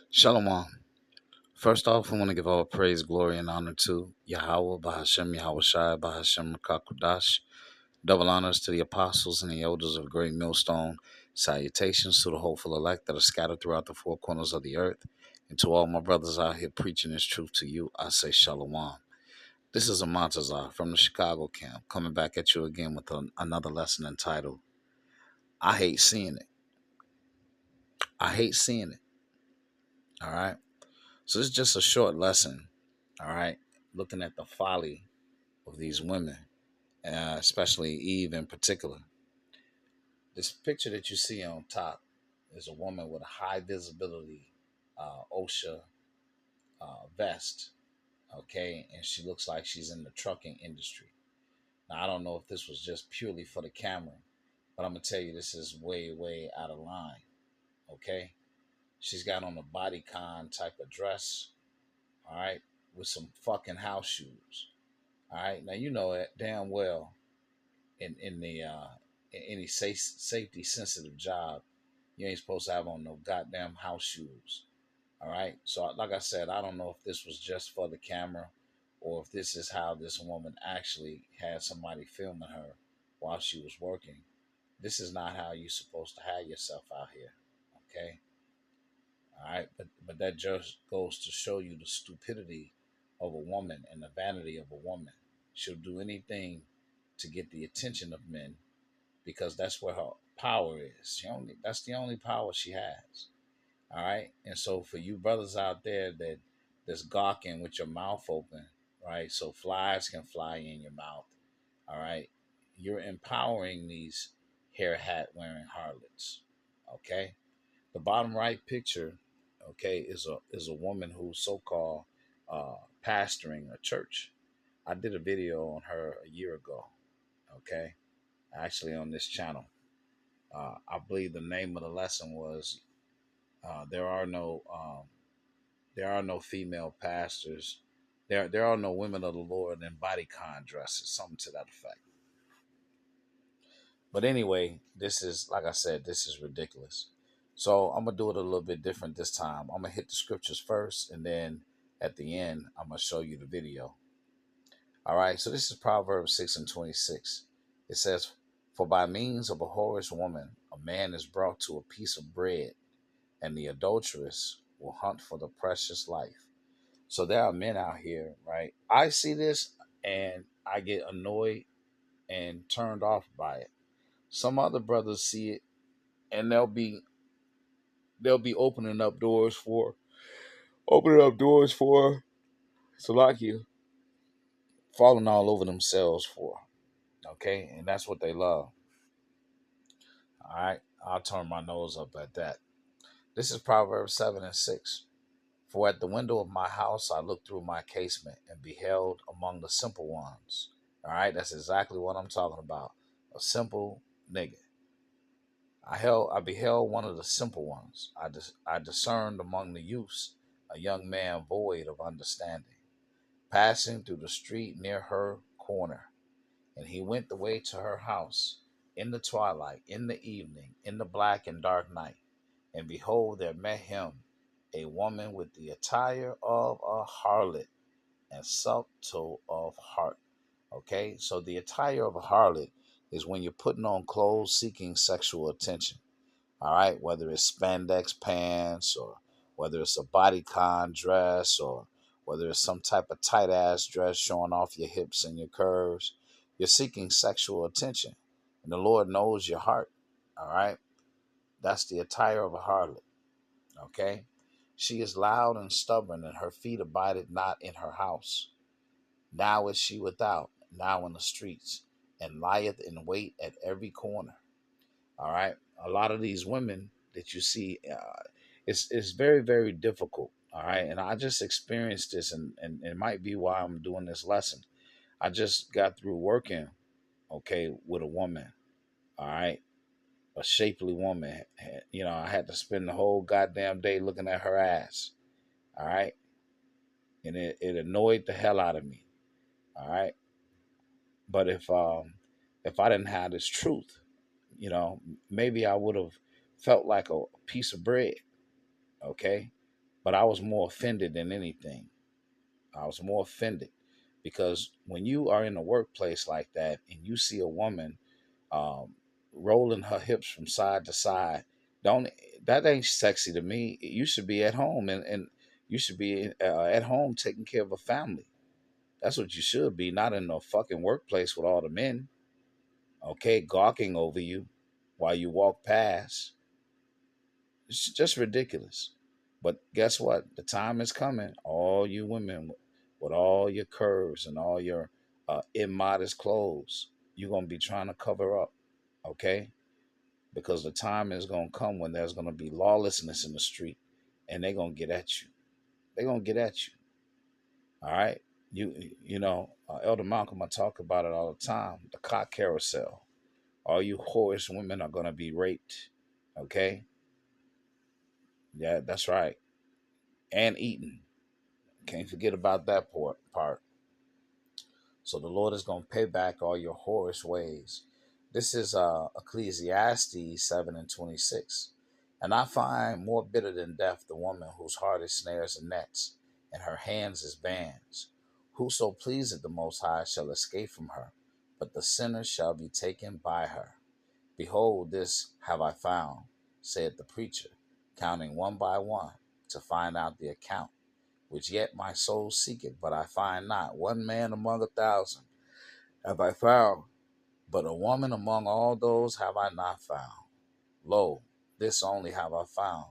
Shalom. First off, I want to give all praise, glory, and honor to Yahweh, Bahashem, Yahweh Shai, Bahashem, Rakakudash. Double honors to the apostles and the elders of Great Millstone. Salutations to the hopeful elect that are scattered throughout the four corners of the earth. And to all my brothers out here preaching this truth to you, I say Shalom. This is a Montazar from the Chicago camp coming back at you again with another lesson entitled, I Hate Seeing It. I hate seeing it. All right. So this is just a short lesson, all right, looking at the folly of these women, especially Eve in particular. This picture that you see on top is a woman with a high visibility OSHA vest, okay, and she looks like she's in the trucking industry. Now, I don't know if this was just purely for the camera, but I'm going to tell you this is way, way out of line, okay? She's got on a bodycon type of dress, all right, with some fucking house shoes. All right. Now you know it damn well in the in any safety sensitive job, you ain't supposed to have on no goddamn house shoes. All right. So like I said, I don't know if this was just for the camera or if this is how this woman actually had somebody filming her while she was working. This is not how you're supposed to have yourself out here. Okay. All right. But that just goes to show you the stupidity of a woman and the vanity of a woman. She'll do anything to get the attention of men because that's where her power is. That's the only power she has. All right. And so for you brothers out there that's gawking with your mouth open, right? So flies can fly in your mouth. All right. You're empowering these hair hat wearing harlots. Okay. The bottom right picture, okay, is a woman who's so called pastoring a church. I did a video on her a year ago, okay, actually on this channel. I believe the name of the lesson was there are no female pastors. There are no women of the Lord in bodycon dresses, something to that effect. But anyway, this is like I said, this is ridiculous. So I'm gonna do it a little bit different this time. I'm gonna hit the scriptures first, and then at the end, I'm gonna show you the video. All right. So this is Proverbs 6:26. It says, "For by means of a whorish woman, a man is brought to a piece of bread, and the adulteress will hunt for the precious life." So there are men out here, right? I see this and I get annoyed and turned off by it. Some other brothers see it and they'll be opening up doors for Salakia, falling all over themselves for. Okay, and that's what they love. All right, I'll turn my nose up at that. This is Proverbs 7:6. For at the window of my house I looked through my casement and beheld among the simple ones. All right, that's exactly what I'm talking about. A simple nigga. I beheld one of the simple ones. I discerned among the youths a young man void of understanding, passing through the street near her corner. And he went the way to her house in the twilight, in the evening, in the black and dark night. And behold, there met him a woman with the attire of a harlot and subtle of heart. Okay, so the attire of a harlot is when you're putting on clothes seeking sexual attention. All right, whether it's spandex pants or whether it's a bodycon dress or whether it's some type of tight ass dress showing off your hips and your curves, you're seeking sexual attention. And the Lord knows your heart. All right, that's the attire of a harlot. Okay, she is loud and stubborn, and her feet abided not in her house. Now is she without, now in the streets, and lieth in wait at every corner. All right. A lot of these women that you see, it's very, very difficult. All right. And I just experienced this, and it might be why I'm doing this lesson. I just got through working, okay, with a woman. All right. A shapely woman. I had to spend the whole goddamn day looking at her ass. All right. And it annoyed the hell out of me. All right. But if I didn't have this truth, you know, maybe I would have felt like a piece of bread. Okay. But I was more offended than anything. I was more offended because when you are in a workplace like that and you see a woman um, rolling her hips from side to side, don't that ain't sexy to me. You should be at home and you should be at home taking care of a family. That's what you should be, not in a fucking workplace with all the men, okay, gawking over you while you walk past. It's just ridiculous. But guess what? The time is coming. All you women with all your curves and all your immodest clothes, you're going to be trying to cover up, okay? Because the time is going to come when there's going to be lawlessness in the street and they're going to get at you. They're going to get at you. All right? Elder Malcolm, I talk about it all the time. The cock carousel. All you whorish women are going to be raped, okay? Yeah, that's right. And eaten. Can't forget about that part. So the Lord is going to pay back all your whorish ways. This is Ecclesiastes 7 and 26. And I find more bitter than death the woman whose heart is snares and nets, and her hands is bands. Whoso pleaseth the Most High shall escape from her, but the sinner shall be taken by her. Behold, this have I found, said the preacher, counting one by one to find out the account, which yet my soul seeketh, but I find not. One man among 1,000 have I found, but a woman among all those have I not found. Lo, this only have I found,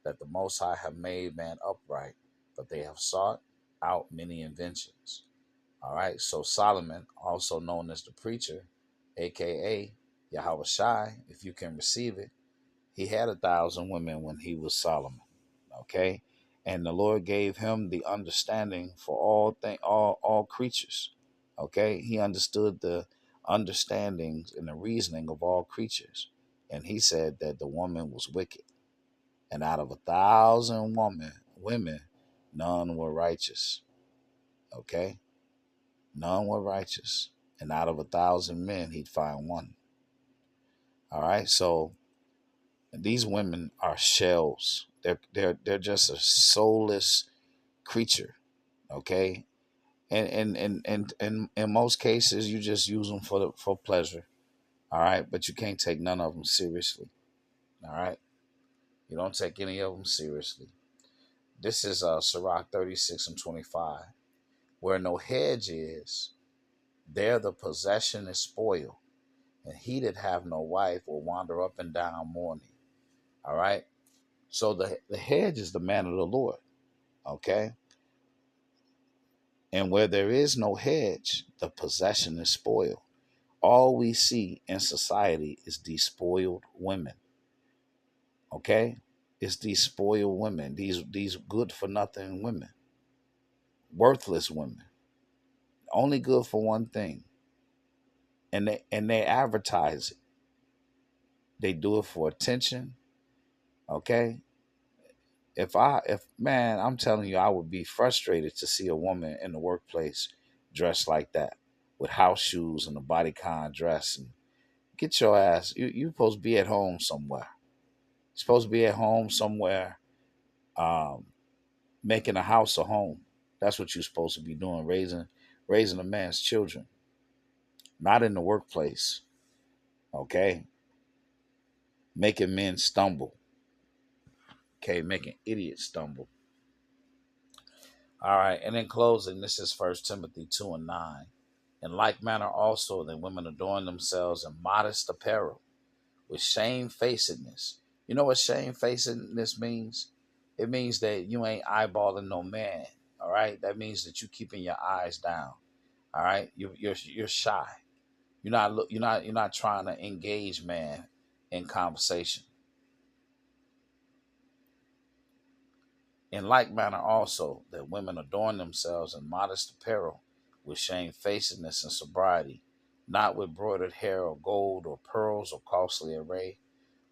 that the Most High have made man upright, but they have sought out many inventions. All right, so Solomon, also known as the preacher, aka Yahweh Shai, if you can receive it, he had 1,000 women when he was Solomon. Okay, and the Lord gave him the understanding for all creatures. Okay, he understood the understandings and the reasoning of all creatures, and he said that the woman was wicked, and out of 1,000 women, none were righteous. Okay, none were righteous, and out of 1,000 men, he'd find one. All right, so these women are shells. They're just a soulless creature. Okay, and in most cases, you just use them for pleasure. All right, but you can't take none of them seriously. All right, you don't take any of them seriously. This is Sirach 36 and 25. Where no hedge is, there the possession is spoiled, and he that have no wife will wander up and down mourning. All right. So the hedge is the man of the Lord. Okay. And where there is no hedge, the possession is spoiled. All we see in society is these spoiled women. Okay? It's these spoiled women, these good for nothing women, worthless women, only good for one thing. And they advertise it. They do it for attention. Okay? If man, I'm telling you, I would be frustrated to see a woman in the workplace dressed like that with house shoes and a bodycon dress. And get your ass. You supposed to be at home somewhere. You're supposed to be at home somewhere, um, making a house a home. That's what you're supposed to be doing, raising a man's children, not in the workplace. Okay, making men stumble. Okay, making idiots stumble. All right, and in closing, this is First Timothy 2 and 9. In like manner also, that women adorn themselves in modest apparel, with shamefacedness. You know what shamefacedness means? It means that you ain't eyeballing no man. All right, that means that you keeping your eyes down. All right, you're shy. You're not trying to engage man in conversation. In like manner also, that women adorn themselves in modest apparel, with shamefacedness and sobriety, not with broidered hair or gold or pearls or costly array,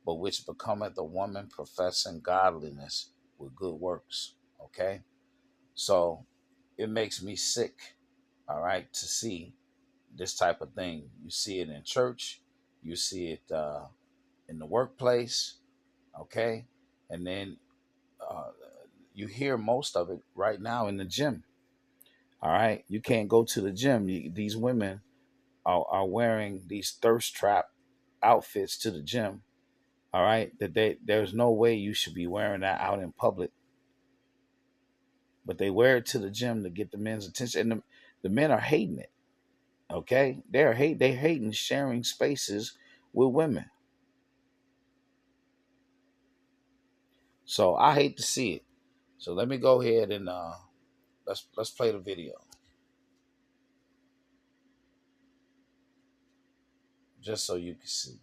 but which becometh a woman professing godliness with good works. Okay? So it makes me sick, all right, to see this type of thing. You see it in church, you see it in the workplace, okay? And then uh, you hear most of it right now in the gym. All right, you can't go to the gym. These women are wearing these thirst trap outfits to the gym. All right, there's no way you should be wearing that out in public, but they wear it to the gym to get the men's attention, and the men are hating it. Okay, they hating sharing spaces with women. So I hate to see it. So let me go ahead and let's play the video just so you can see.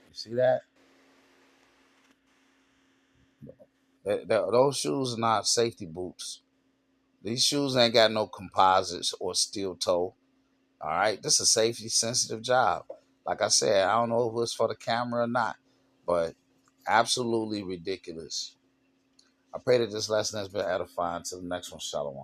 You see that? Those shoes are not safety boots. These shoes ain't got no composites or steel toe. All right, this is a safety sensitive job. Like I said, I don't know if it was for the camera or not, but absolutely ridiculous. I pray that this lesson has been edifying. To the next one, Shalom.